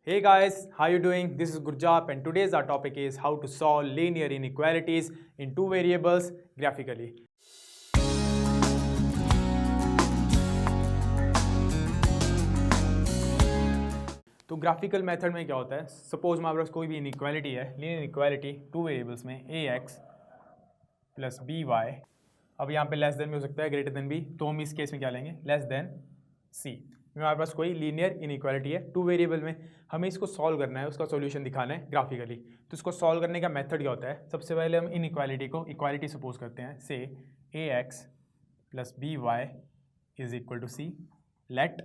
Hey guys, how you doing? This is Gurjap and today's our topic is how to solve linear inequalities in two variables graphically. तो graphical method में क्या होता है, suppose हमारे पास कोई भी इनइक्वालिटी है, लीनियर इनइक्वालिटी टू वेरिएबल्स में ए एक्स प्लस बी वाई। अब यहाँ पे लेस देन भी हो सकता है, ग्रेटर देन भी, तो हम इस केस में क्या लेंगे, लेस देन सी। हमारे पास कोई लीनियर इनइक्वालिटी है टू वेरिएबल में, हमें इसको सॉल्व करना है, उसका सॉल्यूशन दिखाना है ग्राफिकली। तो इसको सॉल्व करने का मेथड क्या होता है, सबसे पहले हम इनइक्वालिटी को इक्वालिटी सपोज करते हैं, say A X plus B Y is equal to C. Let,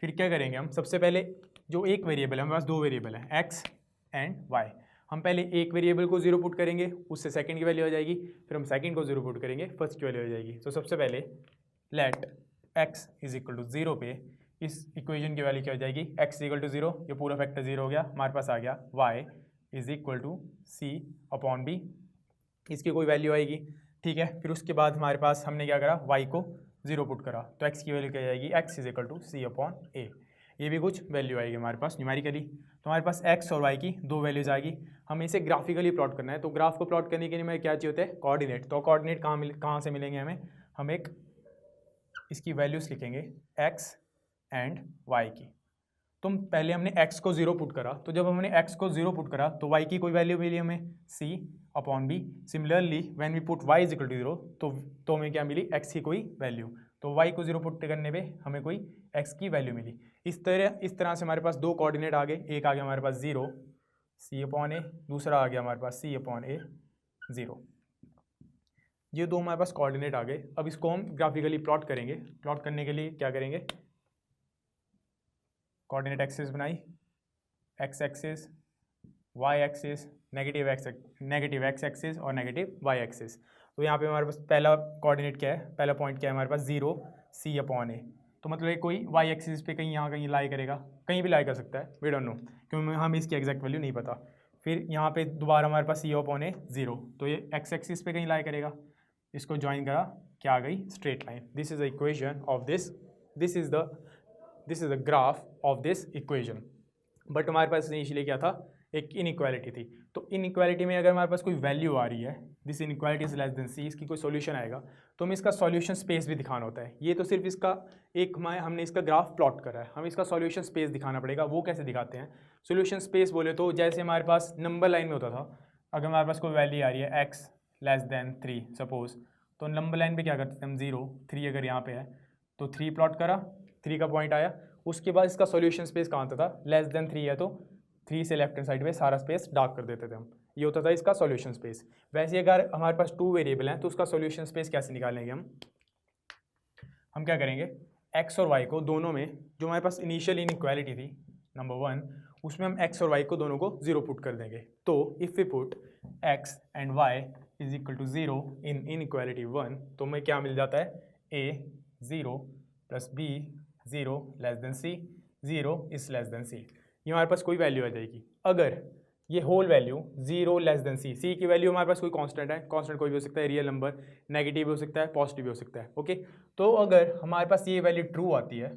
फिर क्या करेंगे हम, सबसे पहले जो एक वेरिएबल है, हमारे पास दो वेरिएबल है एक्स एंड वाई, हम पहले एक वेरिएबल को जीरो पुट करेंगे, उससे सेकंड की वैल्यू हो जाएगी, फिर हम सेकंड को जीरो पुट करेंगे, फर्स्ट की वैल्यू हो जाएगी। तो सबसे पहले let x is equal to zero पे इस इक्वेशन की वैल्यू क्या हो जाएगी, एक्स इक्वल टू जीरो, ये पूरा फैक्टर जीरो हो गया, हमारे पास आ गया y is equal to C upon b, इसकी कोई वैल्यू आएगी, ठीक है। फिर उसके बाद हमारे पास हमने क्या करा, वाई को जीरो पुट करा, तो एक्स की वैल्यू क्या जाएगी, X is equal to C upon A, ये भी कुछ वैल्यू आएगी हमारे पास न्यूमेरिकली। तो हमारे पास एक्स और वाई की दो वैल्यूज आएगी, हमें इसे ग्राफिकली प्लॉट करना है। तो ग्राफ को प्लॉट करने के लिए हमें क्या चाहिए होता है, कोऑर्डिनेट। तो कोऑर्डिनेट कहाँ से मिलेंगे हमें, हम एक इसकी वैल्यूज लिखेंगे एक्स एंड वाई की। तो पहले हमने x को जीरो पुट करा, तो जब हमने x को जीरो पुट करा तो y की कोई वैल्यू मिली हमें c upon b। Similarly when we put y is equal to zero, तो हमें क्या मिली, x की कोई वैल्यू। तो y को जीरो पुट करने पे हमें कोई x की वैल्यू मिली। इस तरह से हमारे पास दो कोऑर्डिनेट आ गए, एक आ गया हमारे पास जीरो c अपॉन ए, दूसरा आ गया हमारे पास c अपॉन ए जीरो। ये दो हमारे पास कोऑर्डिनेट आ गए। अब इसको हम ग्राफिकली प्लॉट करेंगे। प्लॉट करने के लिए क्या करेंगे, कोऑर्डिनेट एक्सिस बनाई, x axis, y axis, negative x axis और नेगेटिव वाई एक्सिस। तो यहाँ पे हमारे पास पहला कोऑर्डिनेट क्या है, पहला पॉइंट क्या है हमारे पास, जीरो सी अपॉन ए। तो मतलब ये कोई वाई एक्सिस पे कहीं यहाँ कहीं लाई करेगा, कहीं भी लाई कर सकता है, वी डोंट नो, क्योंकि हमें इसकी एग्जैक्ट वैल्यू नहीं पता। फिर यहाँ पे दोबारा हमारे पास सी अपॉन ए जीरो, तो ये एक्स एक्सिस पे कहीं लाई करेगा, इसको ज्वाइन करा, क्या आ गई, straight line. This is the equation of this is the graph of this equation. But हमारे पास इनिशियली क्या था, एक इनइक्वालिटी थी। तो इनइक्वालिटी में अगर हमारे पास कोई वैल्यू आ रही है, this inequality is less than C, इसकी कोई सॉल्यूशन आएगा, तो हमें इसका सॉल्यूशन स्पेस भी दिखाना होता है। ये तो सिर्फ इसका एक हमने इसका ग्राफ प्लॉट करा है, हमें इसका सॉल्यूशन स्पेस दिखाना पड़ेगा। वो कैसे दिखाते हैं, सॉल्यूशन स्पेस बोले तो जैसे हमारे पास नंबर लाइन में होता था, अगर हमारे पास कोई वैल्यू आ रही है x less than three suppose, तो नंबर लाइन पे क्या करते थे हम, जीरो थ्री अगर यहाँ पे है तो थ्री प्लॉट करा, थ्री का पॉइंट आया, उसके बाद इसका सॉल्यूशन स्पेस कहाँ होता था, लेस देन थ्री है तो थ्री से लेफ्ट हैंड साइड में सारा स्पेस डार्क कर देते थे हम, ये होता था इसका सॉल्यूशन स्पेस। वैसे अगर हमारे पास टू वेरिएबल हैं तो उसका सॉल्यूशन स्पेस कैसे निकालेंगे हम क्या करेंगे, एक्स और वाई को दोनों में, जो हमारे पास इनिशियल इनइक्वालिटी थी नंबर वन, उसमें हम एक्स और वाई को दोनों को जीरो पुट कर देंगे। तो if we put X and Y is equal to zero in inequality one, तो हमें क्या मिल जाता है, A zero plus B zero less than C, zero is less than C, ये हमारे पास कोई वैल्यू आ जाएगी। अगर ये whole value zero less than C, C की वैल्यू हमारे पास कोई कांस्टेंट है, कांस्टेंट कोई भी हो सकता है, रियल नंबर, नेगेटिव भी हो सकता है, पॉजिटिव भी हो सकता है, ओके। तो अगर हमारे पास ये वैल्यू ट्रू आती है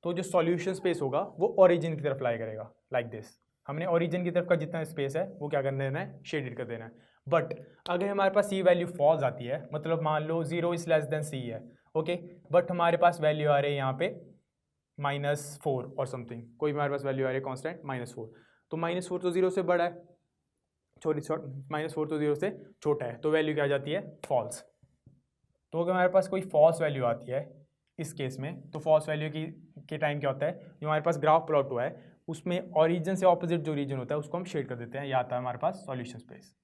तो जो सॉल्यूशन स्पेस होगा वो ओरिजिन की तरफ लाई करेगा, लाइक दिस। हमने ओरिजिन की तरफ का जितना स्पेस है वो क्या कर देना है, शेडेड कर देना है। बट अगर हमारे पास ये वैल्यू फॉल्स आती है, मतलब मान लो जीरो इज लेस देन सी है, ओके, बट हमारे पास वैल्यू आ रही है यहाँ पे -4 और समथिंग, कोई हमारे पास वैल्यू आ रही है कांस्टेंट -4, तो -4 तो जीरो से बड़ा है, -4 तो जीरो से छोटा है, तो वैल्यू क्या आ जाती है, फॉल्स। तो अगर हमारे पास कोई फॉल्स वैल्यू आती है इस केस में, तो फॉल्स वैल्यू के टाइम क्या होता है, जो हमारे पास ग्राफ प्लॉट हुआ है उसमें ओरिजिन से ऑपोजिट जो रीजन होता है उसको हम शेड कर देते हैं, या आता है हमारे पास सॉल्यूशन स्पेस।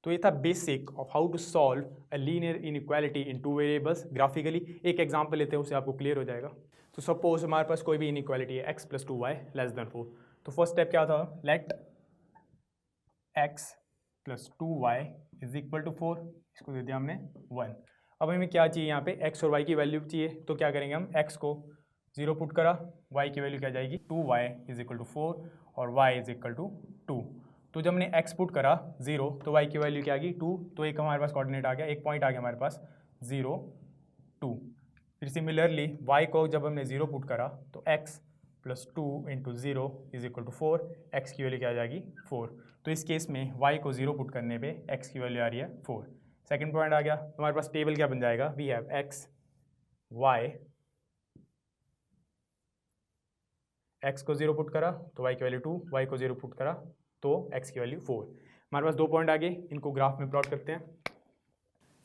तो ये था basic of how to solve a linear inequality in two variables graphically. एक एग्जांपल लेते हैं, उससे आपको क्लियर हो जाएगा। तो सपोज हमारे पास कोई भी इनइक्वालिटी है x plus two y less than 4, तो फर्स्ट स्टेप क्या था, let x plus two y is equal to 4, इसको दे दिया हमने 1। अब हमें क्या चाहिए, यहाँ पे x और y की वैल्यू चाहिए, तो क्या करेंगे हम, x को जीरो पुट करा, y की वैल्यू क्या जाएगी, 2y इज इक्वल टू 4 और y इज इक्वल टू 2। तो जब हमने x पुट करा जीरो, तो y की वैल्यू क्या आ गई, 2, तो एक हमारे पास कोऑर्डिनेट आ गया, एक पॉइंट आ गया हमारे पास 0 2। फिर सिमिलरली y को जब हमने जीरो पुट करा तो x plus 2 into 0 is equal to 4, x की वैल्यू क्या आ जाएगी 4। तो इस केस में y को 0 पुट करने पे x की वैल्यू आ रही है 4। सेकंड पॉइंट आ गया, हमारे पास टेबल क्या बन जाएगा, वी हैव x को 0 पुट करा तो y की वैल्यू 2, y को 0 पुट करा तो x की वैल्यू 4। हमारे पास 2 पॉइंट आ गए, इनको ग्राफ में प्लॉट करते हैं।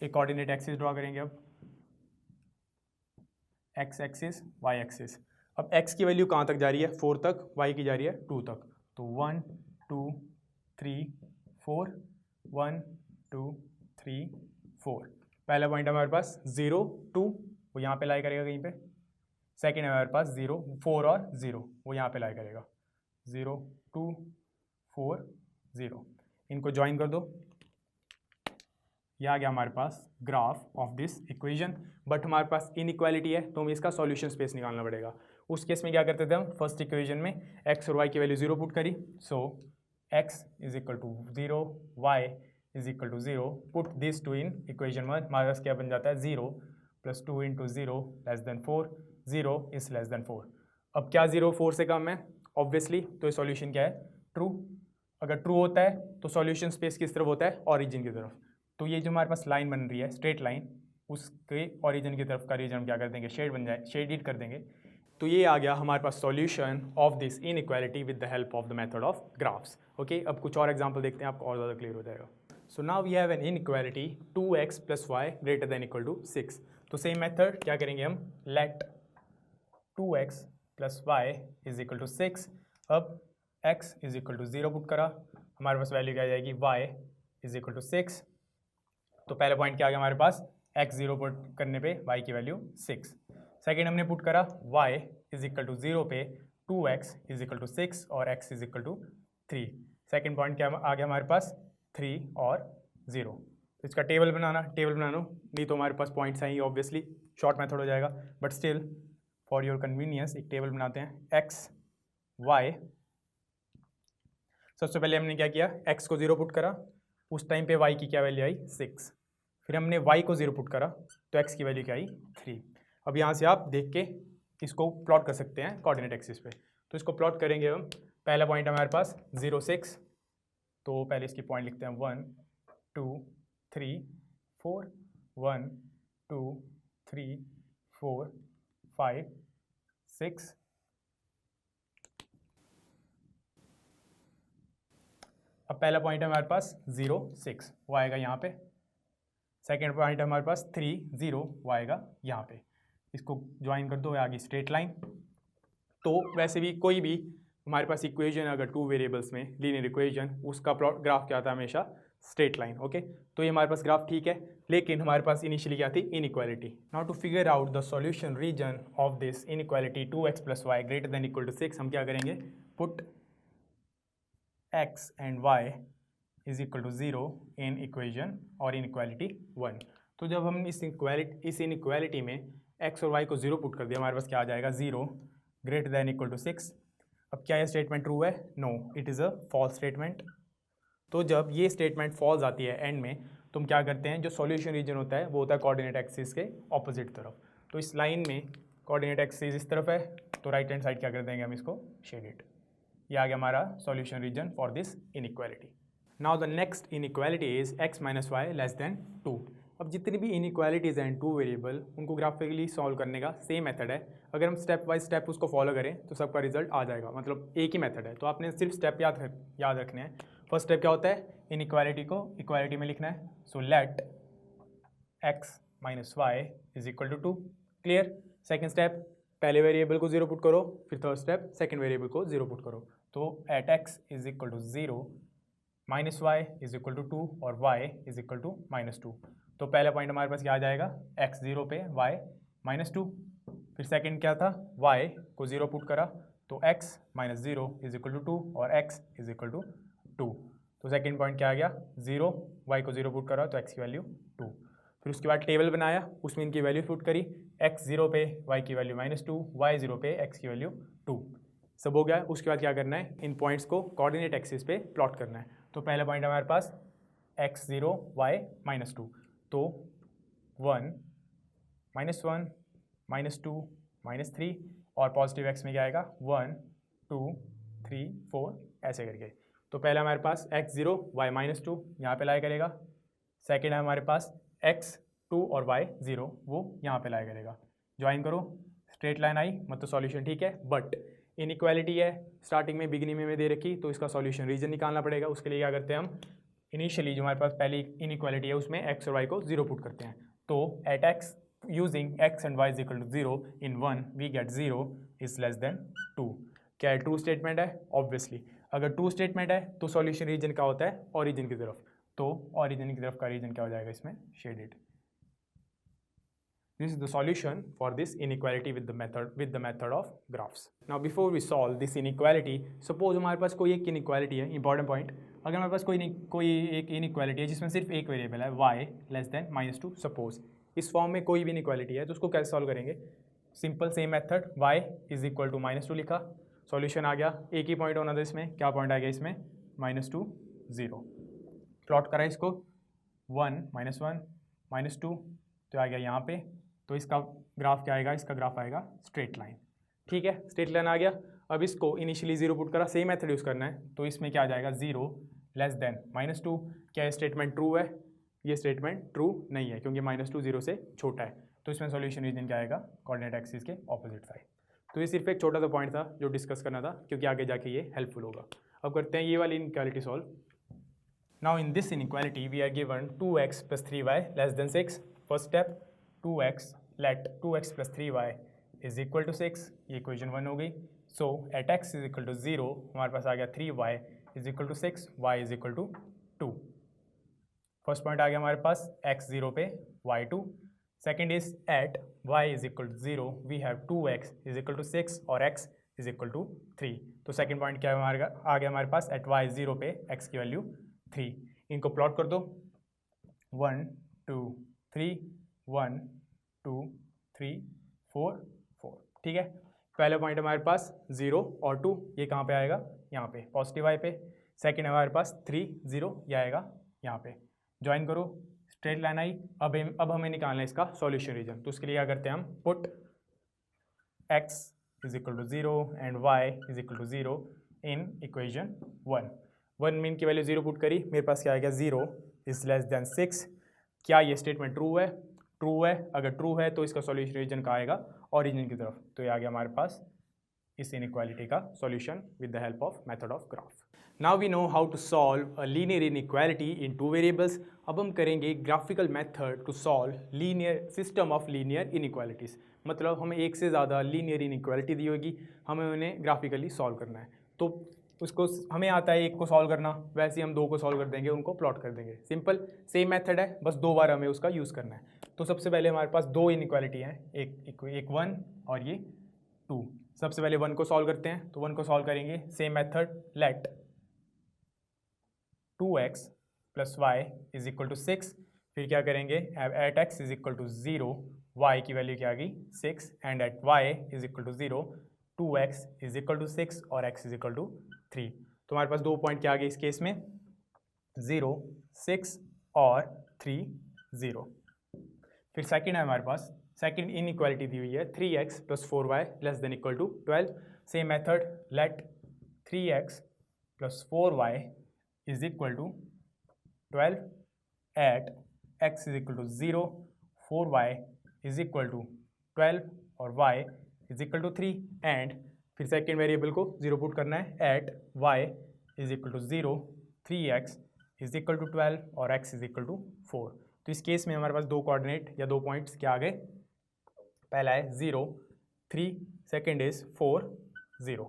एक कोऑर्डिनेट एक्सिस ड्रॉ करेंगे अब, x एक्सिस y एक्सिस। अब x की वैल्यू कहाँ तक जा रही है, 4 तक, y की जा रही है 2 तक। तो 1 2 3 4, 1 2 3 4। पहला पॉइंट हमारे पास 0 2, वो यहाँ पे लाई करेगा कहीं पे। सेकेंड है हमारे पास 0 4 और 0, वो यहाँ पे लाई करेगा 0 2 4 0। इनको ज्वाइन कर दो, यह आ गया हमारे पास graph of this equation. But हमारे पास इनइक्वालिटी है तो हमें इसका सॉल्यूशन स्पेस निकालना पड़ेगा। उस केस में क्या करते थे हम, फर्स्ट इक्वेशन में x और y की वैल्यू 0 पुट करी, so x is equal to 0, y is equal to 0, put this two in equation 1। हमारे पास क्या बन जाता है 0 plus 2 into 0 less than 4, 0 is less than 4। अब क्या 0 4 से कम है ऑब्वियसली, तो ये सॉल्यूशन क्या है, ट्रू। अगर ट्रू होता है तो सॉल्यूशन स्पेस किस तरफ होता है, ऑरिजिन की तरफ। तो ये जो हमारे पास लाइन बन रही है स्ट्रेट लाइन, उसके ओरिजिन की तरफ का रीजन हम क्या कर देंगे, शेड बन जाए, शेडिड कर देंगे। तो ये आ गया हमारे पास solution of this inequality with the help of the method of graphs. Okay, अब कुछ और एग्जांपल देखते हैं, आपको और ज़्यादा क्लियर हो जाएगा। So now we have an inequality 2x plus y greater than equal to 6। तो सेम मेथड क्या करेंगे हम, let 2x plus y is equal to 6। अब x is equal to 0 put करा, हमारे पास वैल्यू क्या आ जाएगी, y इज इक्वल टू 6। तो पहले पॉइंट क्या आ गया हमारे पास, x 0 पुट करने पे y की वैल्यू 6। सेकेंड हमने पुट करा y इज इक्वल टू 0 पे 2x इज इक्वल टू 6 और x is equal to 3। Second point क्या आ गया हमारे पास, 3 और 0। तो इसका टेबल बनाना नहीं तो हमारे पास पॉइंट्स हैं ही, ऑब्वियसली शॉर्ट मेथड हो जाएगा, but still for your convenience एक टेबल बनाते हैं। x y, सबसे पहले हमने क्या किया, x को 0 पुट करा, उस टाइम पे y की क्या वैल्यू आई 6। फिर हमने y को 0 पुट करा तो x की वैल्यू क्या आई 3। अब यहाँ से आप देख के इसको प्लॉट कर सकते हैं कोऑर्डिनेट एक्सिस पे। तो इसको प्लॉट करेंगे हम, पहला पॉइंट हमारे पास 0 6, तो पहले इसकी पॉइंट लिखते हैं 1 2 3 4, 1 2 3 4 5 6। अब पहला पॉइंट है हमारे पास 0 6, वो आएगा यहाँ पे। सेकेंड पॉइंट है हमारे पास 3 0, वो आएगा यहाँ पे। इसको ज्वाइन कर दो, आगे स्ट्रेट लाइन। तो वैसे भी कोई भी हमारे पास इक्वेशन अगर 2 वेरिएबल्स में लीनियर इक्वेशन, उसका प्लॉट ग्राफ क्या आता है हमेशा, स्ट्रेट लाइन। ओके, तो ये हमारे पास ग्राफ ठीक है, लेकिन हमारे पास इनिशियली क्या थी, inequality. Now to figure out the solution region of this inequality 2x plus y greater than equal to 6, हम क्या करेंगे, put x and y is equal to 0 in equation और इनइक्वालिटी 1। तो जब हम इस इनइक्वालिटी में x और y को 0 पुट कर दिया, हमारे पास क्या आ जाएगा, 0 ग्रेटर देन इक्वल टू 6। अब क्या ये स्टेटमेंट ट्रू है, no it is a false statement. तो जब ये स्टेटमेंट फॉल्स आती है एंड में, तो हम क्या करते हैं, जो सॉल्यूशन रीजन होता है वो होता है कोऑर्डिनेट एक्सिस के ऑपोजिट तरफ। तो इस लाइन में कोऑर्डिनेट एक्सिस इस तरफ है, तो राइट हैंड साइड क्या कर देंगे हम, इसको शेडेड। ये आ गया हमारा solution region for this inequality. Now the next inequality is x minus y less than 2। अब जितनी भी इनइक्वालिटीज़ हैं 2 वेरिएबल, उनको ग्राफिकली सॉल्व करने का सेम मेथड है। अगर हम स्टेप बाय स्टेप उसको फॉलो करें तो सबका रिजल्ट आ जाएगा, मतलब एक ही मेथड है। तो आपने सिर्फ स्टेप याद रखने हैं। फर्स्ट स्टेप क्या होता है, इनइक्वालिटी को इक्वालिटी में लिखना है। So let x minus y is equal to 2। Clear. Second step, पहले वेरिएबल को 0 पुट करो, फिर थर्ड स्टेप सेकेंड वेरिएबल को 0 पुट करो। तो at x is equal to 0 minus y is equal to 2 और y is equal to minus 2। तो पहला पॉइंट हमारे पास क्या आ जाएगा, x 0 पे y माइनस 2। फिर सेकंड क्या था, y को 0 पुट करा तो x minus 0 is equal to 2 और x इज इक्वल टू 2। तो सेकंड पॉइंट क्या आ गया, 0, y को 0 पुट करा तो x की वैल्यू 2। फिर उसके बाद टेबल बनाया, उसमें इनकी वैल्यू पुट करी, x 0 पे y की वैल्यू माइनस 2, y 0 पे x की वैल्यू 2। सब हो गया। उसके बाद क्या करना है, इन पॉइंट्स को कोऑर्डिनेट एक्सिस पे प्लॉट करना है। तो पहला पॉइंट हमारे पास x 0 y माइनस 2, तो 1 माइनस 1 माइनस 2 माइनस 3 और पॉजिटिव एक्स में क्या आएगा 1 2 3 4 ऐसे करके। तो पहला हमारे पास x0 y -2 यहाँ पे लाई करेगा। सेकेंड है हमारे पास x2 और y0 वो यहाँ पे लाई करेगा। ज्वाइन करो, स्ट्रेट लाइन आई मतलब सॉल्यूशन ठीक है, बट इनइक्वालिटी है स्टार्टिंग में बिगिनिंग में दे रखी, तो इसका सॉल्यूशन रीजन निकालना पड़ेगा। उसके लिए क्या करते हैं हम, इनिशियली जो हमारे पास पहली इनइक्वालिटी है उसमें x और y को 0 पुट करते हैं। तो at x using x and y is equal to 0 in 1 we get 0 is less than 2। क्या है, ट्रू स्टेटमेंट है ऑब्वियसली। अगर ट्रू स्टेटमेंट है तो सॉल्यूशन रीजन क्या होता है, ओरिजिन की तरफ। तो ओरिजिन की तरफ का रीजन क्या हो जाएगा इसमें, shaded. This is the solution for this inequality with the method of graphs. Now before we solve this inequality, suppose हमारे पास कोई एक inequality है, important point, अगर हमारे पास कोई एक inequality है जिसमें सिर्फ एक वेरिएबल है y लेस देन -2, सपोज इस फॉर्म में कोई भी inequality है तो उसको कैसे सॉल्व करेंगे, simple same method y is equal to -2 लिखा, सॉल्यूशन आ गया। एक ही पॉइंट होना था इसमें, क्या पॉइंट आ गया इसमें, -2 0, प्लॉट करा इसको 1 -1 -2 तो आ गया यहाँ पे। तो इसका ग्राफ क्या आएगा, इसका ग्राफ आएगा स्ट्रेट लाइन, ठीक है, स्ट्रेट लाइन आ गया। अब इसको इनिशियली 0 पुट करा, सेम मेथड यूज़ करना है, तो इसमें क्या आ जाएगा 0 लेस देन -2। क्या ये स्टेटमेंट ट्रू है, ये स्टेटमेंट ट्रू नहीं है क्योंकि -2 0 से छोटा है। तो इसमें सॉल्यूशन रीजन क्या आएगा, कोऑर्डिनेट एक्सिस के ऑपोजिट साइड। तो ये सिर्फ एक छोटा सा पॉइंट था जो डिस्कस करना था क्योंकि आगे जाके ये हेल्पफुल होगा। अब करते हैं ये वाली inequality solve. Now in this inequality we are given 2x + 3y less than 6। First step 2x let 2x + 3y is equal to 6, ये इक्वेशन 1 हो गई। So at x is equal to 0 हमारे पास आ गया 3y is equal to 6, y is equal to 2। First point आ गया हमारे पास x 0 पे y 2। Second is at y is equal to 0 we have 2x is equal to 6 और x इज इक्वल टू 3। तो सेकेंड पॉइंट क्या है आ गया हमारे पास, एट y 0 पे x की वैल्यू 3। इनको प्लॉट कर दो 1 2 3 1 2 3 4 4, ठीक है। पहला पॉइंट हमारे पास 0 और 2, ये कहाँ पे आएगा, यहाँ पे पॉजिटिव y पे। सेकंड हमारे पास 3 0, ये आएगा यहाँ पे। ज्वाइन करो, स्ट्रेट लाइन आई। अब हमें निकालना है इसका सॉल्यूशन रीजन। तो उसके लिए क्या करते हैं हम, put x is equal to 0 and y is equal to 0 in equation 1 mean की वैल्यू 0 पुट करी, मेरे पास क्या आएगा 0 इज लेस देन 6। क्या ये स्टेटमेंट ट्रू है, ट्रू है। अगर ट्रू है तो इसका सॉल्यूशन रीजन का आएगा ओरिजिन की तरफ। तो ये आ गया हमारे पास इस इनइक्वालिटी का solution with the help of method of graph. Now we know how to solve a linear inequality in 2 variables. अब हम करेंगे graphical method to solve linear system of linear inequalities. मतलब हमें एक से ज़्यादा लीनियर इनइक्वालिटी दी होगी, हमें उन्हें ग्राफिकली सॉल्व करना है। तो उसको हमें आता है एक को सॉल्व करना, वैसे ही हम 2 को सॉल्व कर देंगे, उनको प्लॉट कर देंगे। सिंपल सेम मेथड है, बस 2 बार हमें उसका यूज़ करना है। तो सबसे पहले हमारे पास 2 इनइक्वालिटी हैं, एक 1 और ये 2। सबसे पहले 1 को सॉल्व करते हैं। तो 1 को सॉल्व करेंगे same method, let 2x + y is equal to 6। फिर क्या करेंगे, at x is equal to 0 y की वैल्यू क्या आ गई 6 and at y is equal to 0 2x is equal to 6 और x इज इक्वल टू 3। तो हमारे पास 2 पॉइंट क्या आ गए इस केस में, 0 6 और 3 0। फिर सेकंड है हमारे पास, सेकंड इनइक्वालिटी दी हुई है 3x + 4y less than equal to 12। Same method, let 3x + 4y is equal to 12 at x is equal to 0 4y is equal to 12 और y is equal to 3। And फिर second variable को 0 put करना है, at y is equal to 0 3x is equal to 12 और x is equal to 4। तो इस case में हमारे पास 2 कोऑर्डिनेट या 2 पॉइंट्स क्या आ गए, पहला है 0 3, सेकेंड इज 4 0।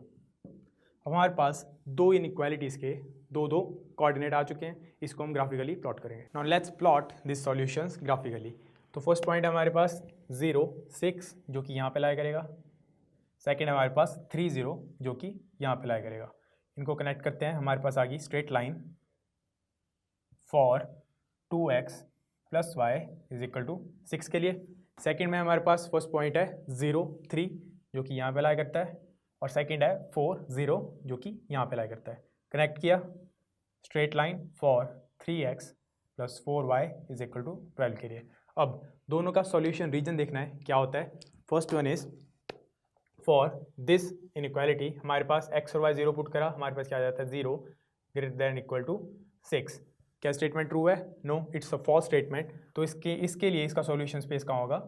अब हमारे पास 2 इनइक्वालिटीज़ के 2 कोऑर्डिनेट आ चुके हैं, इसको हम ग्राफिकली प्लॉट करेंगे। Now let's plot this solutions graphically. तो फर्स्ट पॉइंट है हमारे पास 0 6 जो कि यहाँ पे लाई करेगा। सेकेंड हमारे पास 3 0 जो कि यहाँ पे लाई करेगा। इनको कनेक्ट करते हैं, हमारे पास आ गई straight line for 2x + y is equal to 6 के लिए। सेकेंड में हमारे पास फर्स्ट पॉइंट है 0 3 जो कि यहाँ पे लाई करता है, और सेकेंड है 4 0 जो कि यहाँ पे लाई करता है। कनेक्ट किया, straight line for 3x + 4y is equal to 12 के लिए। अब दोनों का सॉल्यूशन रीजन देखना है क्या होता है। फर्स्ट फॉर दिस इनइक्वालिटी हमारे पास x और y 0 पुट करा, हमारे पास क्या आ जाता है 0 ग्रेटर देन इक्वल टू 6। क्या स्टेटमेंट ट्रू है? No, it's a false statement. तो इसके लिए इसका सॉल्यूशन स्पेस कहाँ होगा?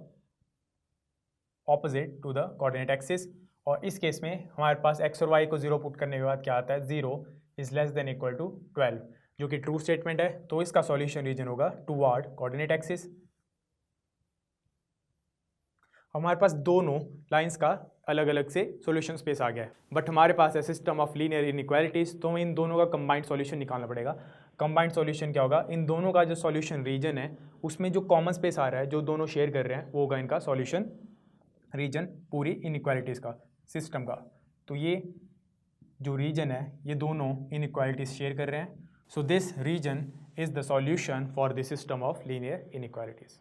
Opposite to the coordinate axis. और इस केस में हमारे पास x और y को 0 पुट करने के बाद क्या आता है 0 is less than equal to 12, जो कि ट्रू स्टेटमेंट है। तो इसका सॉल्यूशन रीजन होगा टुवर्ड कोऑर्डिनेट एक्सिस। हमारे पास दोनों लाइंस का अलग अलग से सॉल्यूशन स्पेस आ गया है, बट हमारे पास है सिस्टम ऑफ लीनियर इनइक्वालिटीज, तो हमें इन दोनों का कंबाइंड सॉल्यूशन निकालना पड़ेगा। कंबाइंड सॉल्यूशन क्या होगा? इन दोनों का जो सॉल्यूशन रीजन है उसमें जो कॉमन स्पेस आ रहा है, जो दोनों शेयर कर रहे हैं, वो होगा इनका सॉल्यूशन रीजन पूरी इनइक्वालिटीज का, सिस्टम का। तो ये जो रीजन है ये दोनों इनइक्वालिटीज शेयर कर रहे हैं। So this region is the solution for the system of linear inequalities.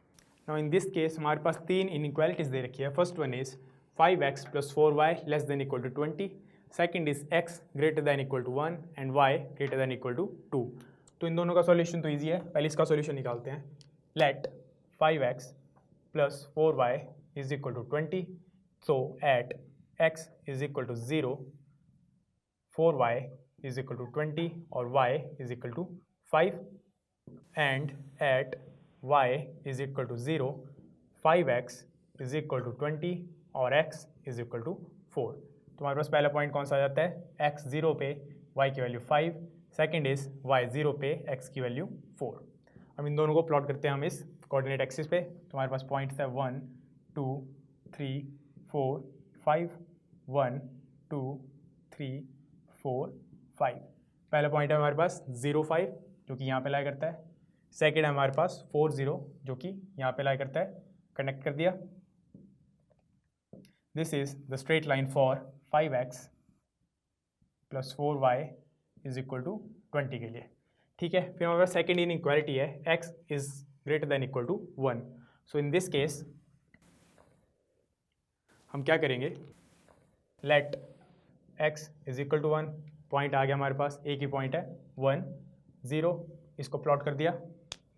Now in this case हमारे पास 3 इनइक्वालिटीज दे रखी है। First one is 5x + 4y less than equal to 20। Second is x greater than equal to 1 and y greater than equal to 2। तो इन दोनों का solution तो easy है, पहले इसका सॉल्यूशन निकालते हैं। Let 5x + 4y is equal to 20। So at x is equal to 0, 4y is equal to 20 और y is equal to 5, and at y is equal to 0, 5x is equal to 20 और x is equal to 4। तो हमारे पास पहला point कौन सा आ जाता है? x 0 पे y की वैल्यू 5, सेकेंड इज y 0 पे x की वैल्यू 4। अब इन दोनों को प्लॉट करते हैं हम इस कोऑर्डिनेट एक्सिस पे। तो हमारे पास पॉइंट्स है 1 2 3 4 5, 1 2 3 4 5। पहला पॉइंट है हमारे पास 0 5 जो कि यहाँ पे लाई करता है। सेकेंड है हमारे पास 4 0 जो कि यहाँ पे लाई करता है। कनेक्ट कर दिया। This is the straight line for 5x + 4y is equal to 20 के लिए। ठीक है, फिर हमारे पास सेकेंड इनइक्वालिटी है x is greater than equal to 1। So in this case हम क्या करेंगे? Let x is equal to 1, point आ गया हमारे पास, एक ही पॉइंट है 1 0, इसको प्लॉट कर दिया।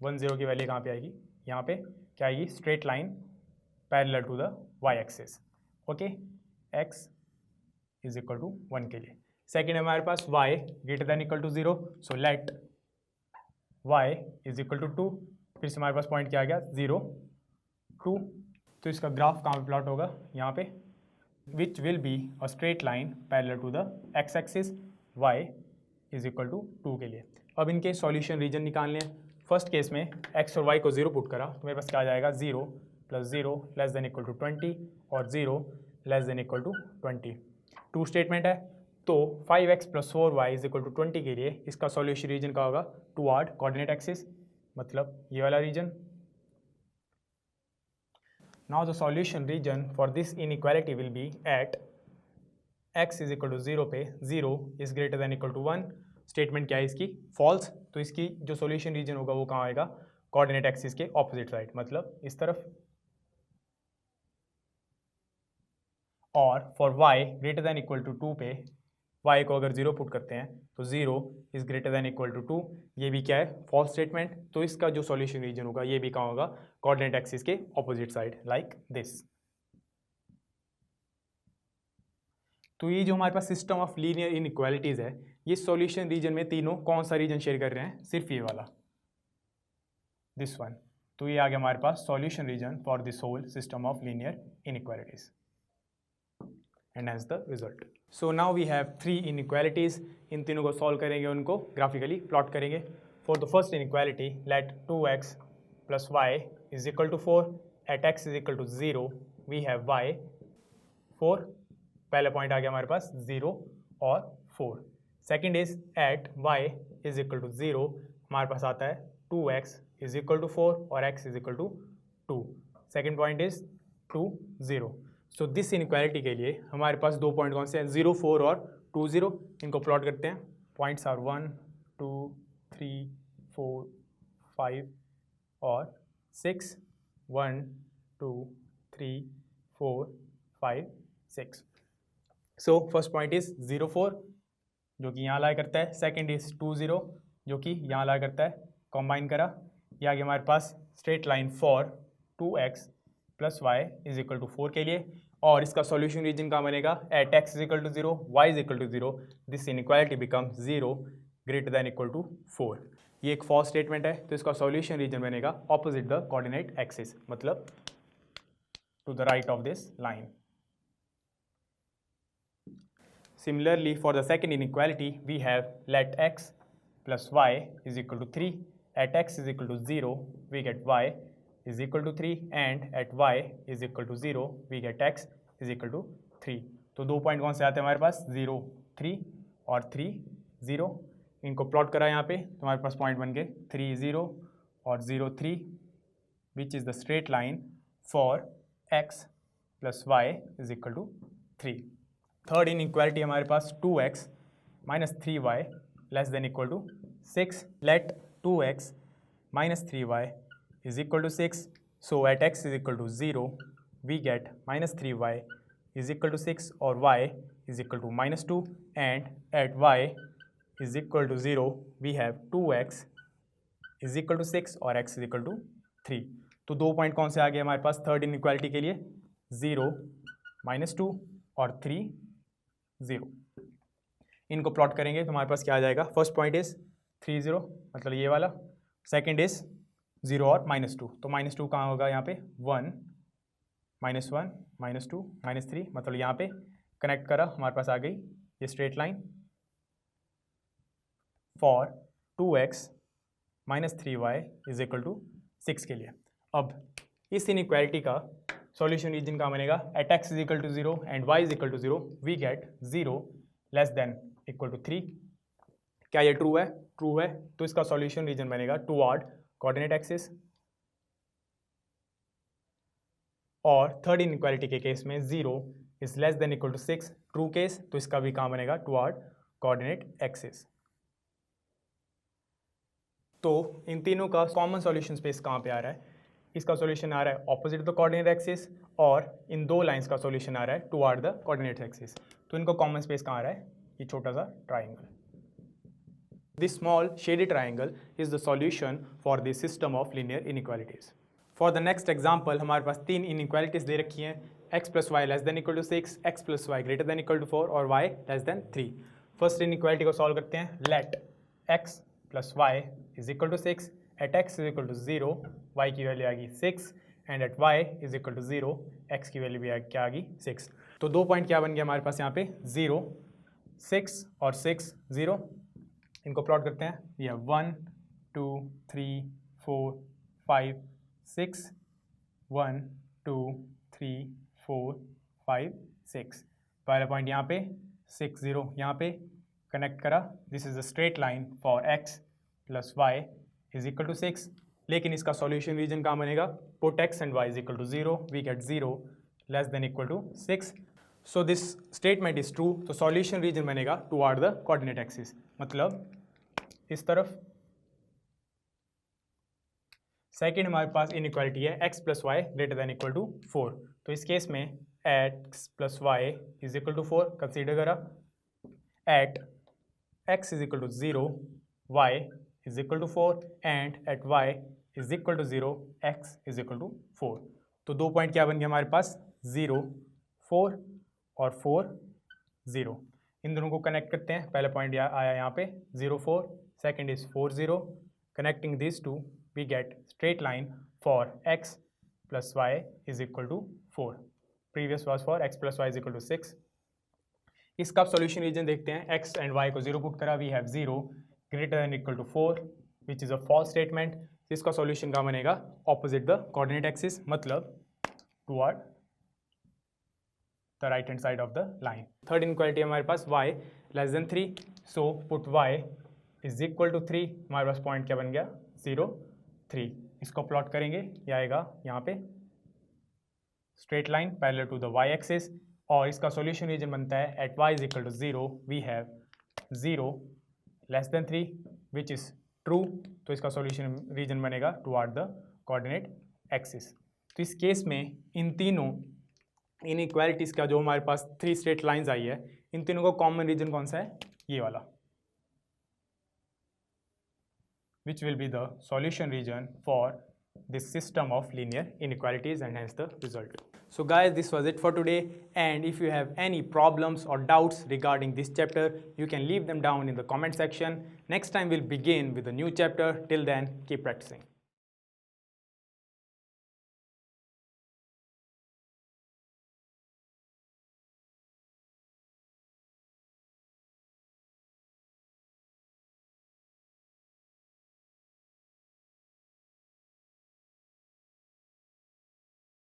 1 0 की वैल्यू कहाँ पे आएगी? यहाँ पे क्या आएगी? Straight line parallel to the y axis. Okay, x is equal to 1 के लिए। सेकेंड हमारे पास y greater than equal to 0, so let y is equal to 2। फिर से हमारे पास पॉइंट क्या आ गया? 0 2। तो इसका ग्राफ कहाँ पे प्लॉट होगा? यहाँ पे, which will be a straight line parallel to the x axis, y is equal to 2 के लिए। अब इनके सॉल्यूशन रीजन निकालने हैं। फर्स्ट केस में x और y को 0 पुट करा तो मेरे पास क्या आ जाएगा? 0 + 0 लेस देन इक्वल टू 20 और 0 less than equal to 20। True statement है। तो 5x + 4y is equal to 20 के लिए इसका सॉल्यूशन रीजन का होगा टुवर्ड कोऑर्डिनेट एक्सिस, मतलब ये वाला region. Now the solution region for this inequality will be at x is equal to 0 पे 0 is greater than equal to 1। Statement क्या है इसकी? फॉल्स। तो इसकी जो सॉल्यूशन रीजन होगा वो कहाँ आएगा? कोऑर्डिनेट एक्सिस के ऑपोजिट साइड, मतलब इस तरफ। और for y greater than equal to 2 पे y को अगर 0 पुट करते हैं तो 0 is greater than equal to 2, ये भी क्या है? False statement. तो इसका जो सॉल्यूशन रीजन होगा ये भी कहाँ होगा? कोऑर्डिनेट एक्सिस के ऑपोजिट साइड, लाइक दिस। तो ये जो हमारे पास सिस्टम ऑफ लीनियर इनइक्वालिटीज है, ये सॉल्यूशन रीजन में तीनों कौन सा रीजन शेयर कर रहे हैं? सिर्फ ये वाला, दिस वन। तो ये आ गया हमारे पास solution region for this whole system of linear inequalities and has the result. So now we have 3 inequalities. इन तीनों को सॉल्व करेंगे, उनको ग्राफिकली प्लॉट करेंगे। For the first inequality let 2x + y is equal to 4 at x is equal to 0 we have y 4। पहला point आ गया हमारे पास 0 और 4। Second is at y is equal to 0, हमारे पास आता है 2x इज इक्वल टू 4 और x is equal to 2। Second point is 2 0। So this inequality के लिए हमारे पास 2 पॉइंट कौन से हैं? 0 4 और 2 0। इनको प्लॉट करते हैं। पॉइंट्स आर 1 2 3 4 5 और 6, 1 2 3 4 5 6। सो फर्स्ट पॉइंट इज 0 4 जो कि यहाँ लाई करता है। सेकेंड इज 2 0 जो कि यहाँ लाई करता है। कॉम्बाइन करा, ये आ गया हमारे पास straight line for 2x + y is equal to 4 के लिए। और इसका सॉल्यूशन रीजन कहाँ बनेगा, at x is equal to 0, y is equal to 0, this inequality become 0 greater than equal to 4। ये एक फॉल्स स्टेटमेंट है, तो इसका सॉल्यूशन रीजन बनेगा ऑपोजिट द कोऑर्डिनेट एक्सिस, मतलब to the right of this line. Similarly, for the second inequality, we have let x plus y is equal to 3. At x is equal to 0, we get y is equal to 3, and at y is equal to 0, we get x is equal to 3. तो दो point कौन से आते हैं हमारे पास, 0 3 और 3 0। इनको plot करा यहाँ पे तो हमारे पास पॉइंट बन गए 3 0 और 0 3, which is the straight line for x plus y is equal to 3। Third inequality हमारे पास 2x minus 3y less than equal to 6। Let 2x minus 3y is equal to 6, so at x is equal to 0 we get minus 3y is equal to 6 और y is equal to minus 2, and at y is equal to 0 we have 2x is equal to 6 और x is equal to 3। तो दो point कौन से आ गए हमारे पास third inequality के लिए, 0 माइनस 2 और 3 0। इनको प्लॉट करेंगे तो हमारे पास क्या आ जाएगा, फर्स्ट पॉइंट इज 3 0 मतलब ये वाला, सेकंड इज 0 और माइनस 2, तो माइनस 2 कहाँ होगा यहाँ पे, 1 माइनस 1 माइनस 2 माइनस 3, मतलब यहाँ पे कनेक्ट करा हमारे पास आ गई ये straight line for 2x minus 3y is equal to 6 के लिए। अब इस इनइक्वालिटी का सॉल्यूशन रीजन का बनेगा, at x is equal to 0 and y is equal to 0 we get 0 less than equal to 3। क्या ये ट्रू है, ट्रू है, तो इसका सॉल्यूशन रीजन बनेगा टुवर्ड कोऑर्डिनेट एक्सिस। और थर्ड इनइक्वालिटी के केस में 0 is less than equal to 6, true case, तो इसका भी कहाँ बनेगा, टुवर्ड कोऑर्डिनेट एक्सिस। तो इन तीनों का कॉमन सॉल्यूशन स्पेस कहाँ पे आ रहा है, इसका सॉल्यूशन आ रहा है ऑपोजिट द कोऑर्डिनेट एक्सिस, और इन दो लाइंस का सॉल्यूशन आ रहा है टुवर्ड द कोऑर्डिनेट एक्सिस। तो इनको कॉमन स्पेस कहाँ आ रहा है, ये छोटा सा triangle. This small shaded triangle is the solution for this system of linear inequalities. For the next example हमारे पास तीन इनइक्वालिटीज दे रखी हैं, x plus y less than equal to 6, x plus y greater than equal to 4 और y less than 3। First inequality को solve करते हैं, let x plus y is equal to 6, at x is equal to 0, y की value आ गई 6, and at y is equal to 0, x की value भी क्या आ गई 6। तो दो पॉइंट क्या बन गया हमारे पास यहाँ पे, 0 6 और 6 0। इनको प्लॉट करते हैं, ये 1 2 3 4 5 6, 1 2 3 4 5 6। पहला पॉइंट यहाँ पे 6 0 यहाँ पे कनेक्ट करा, this is a straight line for x plus y is equal to 6। लेकिन इसका सॉल्यूशन रीजन कहाँ बनेगा, put x and y is equal to 0 we get 0 less than equal to 6, so this statement is true. तो solution region बनेगा toward the coordinate axis, मतलब इस तरफ। Second हमारे पास इनइक्वालिटी है x plus y greater than equal to 4, तो इस केस में x plus y is equal to 4 consider करा, at x is equal to 0 y is equal to 4 and at y is equal to 0 x is equal to 4। तो दो point क्या बन गया हमारे पास, 0 4 और 4 0। इन दोनों को कनेक्ट करते हैं, पहला पॉइंट आया यहाँ पे 0 4, second is 4 0, connecting this to we get straight line for x plus y is equal to 4. Previous was for x plus y is equal to 6. इसका सॉल्यूशन रीजन देखते हैं, x and y को 0 put करा, we have 0 greater than equal to 4 which is a false statement. इसका solution क्या बनेगा, opposite the coordinate axis, मतलब toward the right hand side of the line. Third inequality हमारे पास y less than 3, so put y is equal to 3, हमारे पास point क्या बन गया 0 3। इसको प्लॉट करेंगे, ये आएगा यहाँ पे straight line parallel to the y axis, और इसका सॉल्यूशन रीजन बनता है at y is equal to 0 we have 0 less than 3 which is true. तो इसका सॉल्यूशन रीजन बनेगा टुवर्ड द कोऑर्डिनेट एक्सिस। तो इस केस में इन तीनों इनइक्वालिटीज़ का जो हमारे पास 3 स्ट्रेट लाइंस आई है, इन तीनों का कॉमन रीजन कौन सा है, ये वाला, which will be the solution region for this system of linear inequalities and hence the result. So guys, this was it for today, and if you have any problems or doubts regarding this chapter, you can leave them down in the comment section. Next time we'll begin with a new chapter. Till then, keep practicing.